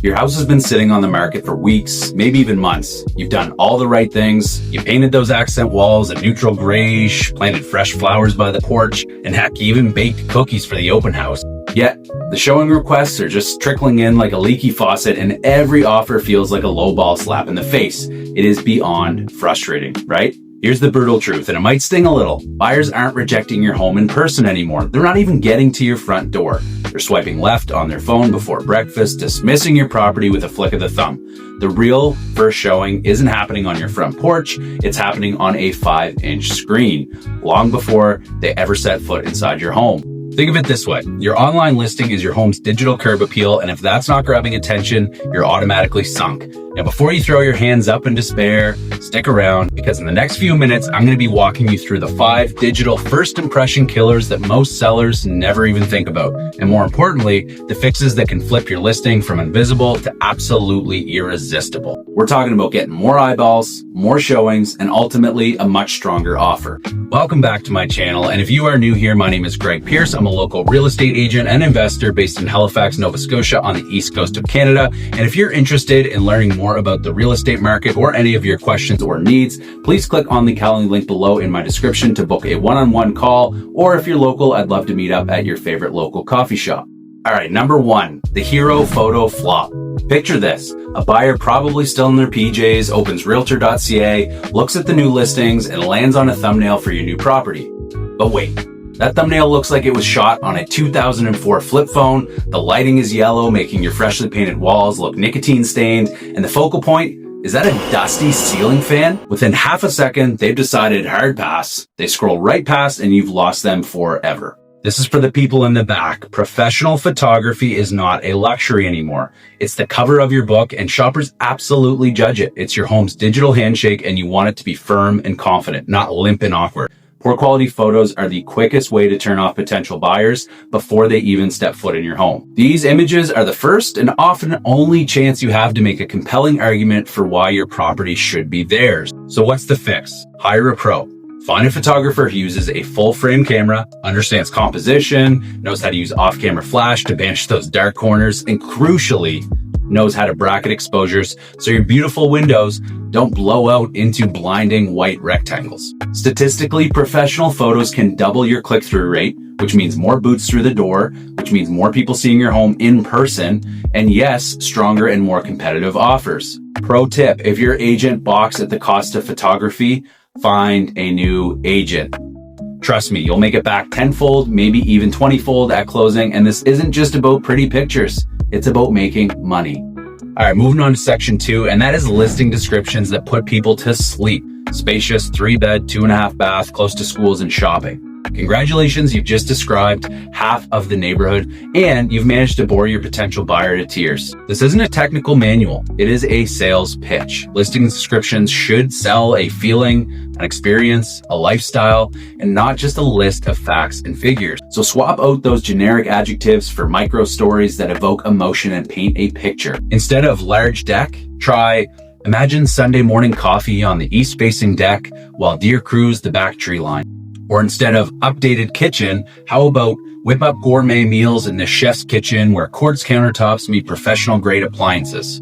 Your house has been sitting on the market for weeks, maybe even months. You've done all the right things. You painted those accent walls a neutral grayish, planted fresh flowers by the porch, and heck, you even baked cookies for the open house. Yet, the showing requests are just trickling in like a leaky faucet, and every offer feels like a lowball slap in the face. It is beyond frustrating, right? Here's the brutal truth, and it might sting a little. Buyers aren't rejecting your home in person anymore. They're not even getting to your front door. They're swiping left on their phone before breakfast, dismissing your property with a flick of the thumb. The real first showing isn't happening on your front porch. It's happening on a 5-inch screen, long before they ever set foot inside your home. Think of it this way. Your online listing is your home's digital curb appeal, and if that's not grabbing attention, you're automatically sunk. Now, before you throw your hands up in despair, stick around, because in the next few minutes, I'm going to be walking you through the 5 digital first impression killers that most sellers never even think about. And more importantly, the fixes that can flip your listing from invisible to absolutely irresistible. We're talking about getting more eyeballs, more showings, and ultimately a much stronger offer. Welcome back to my channel, and if you are new here, my name is Greg Pierce. I'm a local real estate agent and investor based in Halifax, Nova Scotia on the east coast of Canada. And if you're interested in learning more about the real estate market or any of your questions or needs, please click on the Calendly link below in my description to book a one-on-one call, or if you're local, I'd love to meet up at your favorite local coffee shop. All right, number 1, the hero photo flop. Picture this. A buyer probably still in their PJs, opens realtor.ca, looks at the new listings, and lands on a thumbnail for your new property. But wait, that thumbnail looks like it was shot on a 2004 flip phone. The lighting is yellow, making your freshly painted walls look nicotine stained, and the focal point, is that a dusty ceiling fan? Within half a second, they've decided hard pass. They scroll right past and you've lost them forever. This is for the people in the back. Professional photography is not a luxury anymore. It's the cover of your book, and shoppers absolutely judge it. It's your home's digital handshake, and you want it to be firm and confident, not limp and awkward. Poor quality photos are the quickest way to turn off potential buyers before they even step foot in your home. These images are the first and often only chance you have to make a compelling argument for why your property should be theirs. So what's the fix? Hire a pro. Find a photographer who uses a full frame camera, understands composition, knows how to use off-camera flash to banish those dark corners, and crucially, knows how to bracket exposures so your beautiful windows don't blow out into blinding white rectangles. Statistically, professional photos can double your click-through rate, which means more boots through the door, which means more people seeing your home in person, and yes, stronger and more competitive offers. Pro tip, if your agent balks at the cost of photography, find a new agent. Trust me, you'll make it back tenfold, maybe even 20-fold at closing, and this isn't just about pretty pictures. It's about making money. All right, moving on to section 2, and that is listing descriptions that put people to sleep. Spacious, 3-bed, 2.5 bath, close to schools and shopping. Congratulations, you've just described half of the neighborhood, and you've managed to bore your potential buyer to tears. This isn't a technical manual. It is a sales pitch. Listing descriptions should sell a feeling, an experience, a lifestyle, and not just a list of facts and figures. So swap out those generic adjectives for micro stories that evoke emotion and paint a picture. Instead of large deck, try imagine Sunday morning coffee on the east-facing deck while deer cruise the back tree line. Or instead of updated kitchen, how about whip up gourmet meals in the chef's kitchen where quartz countertops meet professional grade appliances?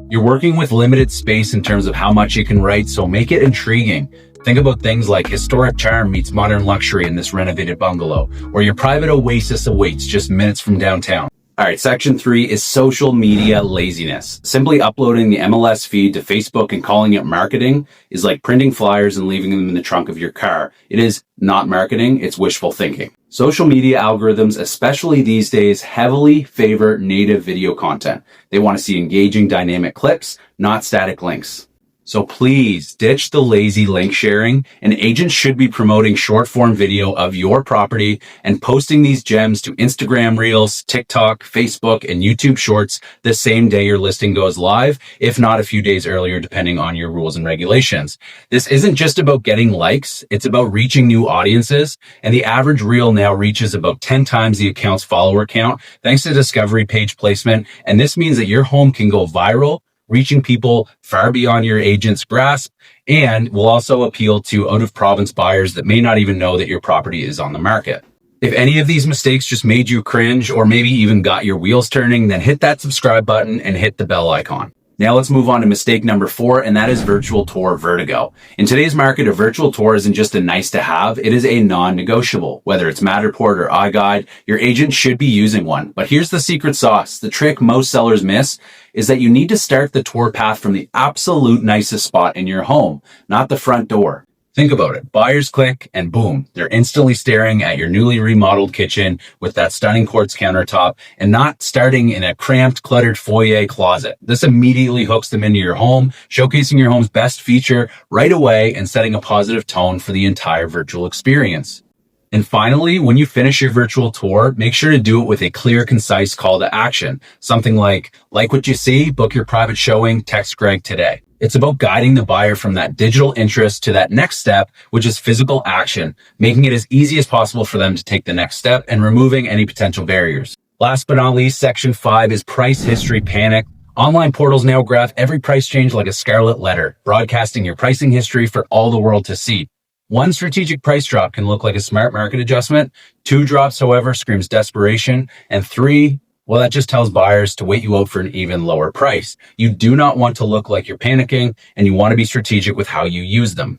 You're working with limited space in terms of how much you can write, so make it intriguing. Think about things like historic charm meets modern luxury in this renovated bungalow, or your private oasis awaits just minutes from downtown. All right, section 3 is social media laziness. Simply uploading the MLS feed to Facebook and calling it marketing is like printing flyers and leaving them in the trunk of your car. It is not marketing, it's wishful thinking. Social media algorithms, especially these days, heavily favor native video content. They want to see engaging dynamic clips, not static links. So please ditch the lazy link sharing. An agent should be promoting short form video of your property and posting these gems to Instagram Reels, TikTok, Facebook, and YouTube Shorts the same day your listing goes live, if not a few days earlier, depending on your rules and regulations. This isn't just about getting likes, it's about reaching new audiences, and the average reel now reaches about 10 times the account's follower count thanks to discovery page placement, and this means that your home can go viral, reaching people far beyond your agent's grasp, and will also appeal to out-of-province buyers that may not even know that your property is on the market. If any of these mistakes just made you cringe or maybe even got your wheels turning, then hit that subscribe button and hit the bell icon. Now let's move on to mistake number 4, and that is virtual tour vertigo. In today's market, a virtual tour isn't just a nice to have, it is a non-negotiable. Whether it's Matterport or iGuide, your agent should be using one. But here's the secret sauce. The trick most sellers miss is that you need to start the tour path from the absolute nicest spot in your home, not the front door. Think about it. Buyers click and boom, they're instantly staring at your newly remodeled kitchen with that stunning quartz countertop and not starting in a cramped, cluttered foyer closet. This immediately hooks them into your home, showcasing your home's best feature right away and setting a positive tone for the entire virtual experience. And finally, when you finish your virtual tour, make sure to do it with a clear, concise call to action. Something like what you see, book your private showing, text Greg today. It's about guiding the buyer from that digital interest to that next step, which is physical action, making it as easy as possible for them to take the next step and removing any potential barriers. Last but not least, section 5 is price history panic. Online portals now graph every price change like a scarlet letter, broadcasting your pricing history for all the world to see. One strategic price drop can look like a smart market adjustment. 2 drops, however, screams desperation. And 3, well, that just tells buyers to wait you out for an even lower price. You do not want to look like you're panicking, and you want to be strategic with how you use them.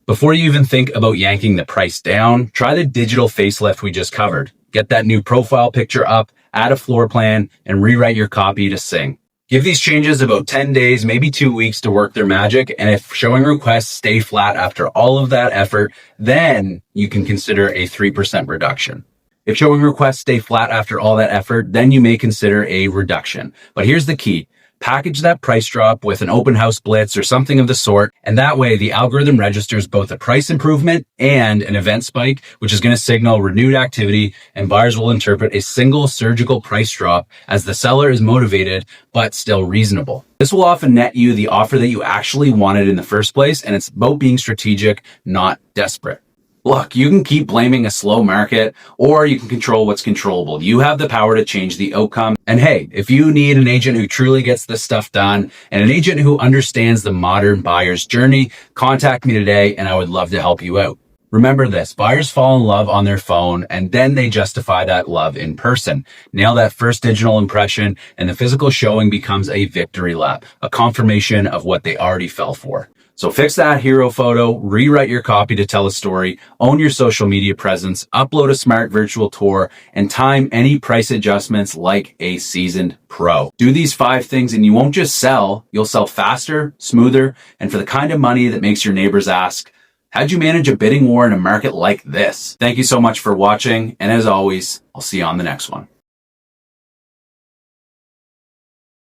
Before you even think about yanking the price down, try the digital facelift we just covered. Get that new profile picture up, add a floor plan, and rewrite your copy to sing. Give these changes about 10 days, maybe 2 weeks to work their magic. And if showing requests stay flat after all of that effort, then you can consider a 3% reduction. If showing requests stay flat after all that effort, then you may consider a reduction. But here's the key. Package that price drop with an open house blitz or something of the sort, and that way the algorithm registers both a price improvement and an event spike, which is going to signal renewed activity, and buyers will interpret a single surgical price drop as the seller is motivated but still reasonable. This will often net you the offer that you actually wanted in the first place, and it's about being strategic, not desperate. Look, you can keep blaming a slow market, or you can control what's controllable. You have the power to change the outcome. And hey, if you need an agent who truly gets this stuff done and an agent who understands the modern buyer's journey, contact me today and I would love to help you out. Remember this, buyers fall in love on their phone and then they justify that love in person. Nail that first digital impression and the physical showing becomes a victory lap, a confirmation of what they already fell for. So fix that hero photo, rewrite your copy to tell a story, own your social media presence, upload a smart virtual tour, and time any price adjustments like a seasoned pro. Do these 5 things and you won't just sell, you'll sell faster, smoother, and for the kind of money that makes your neighbors ask, how'd you manage a bidding war in a market like this? Thank you so much for watching, and as always, I'll see you on the next one.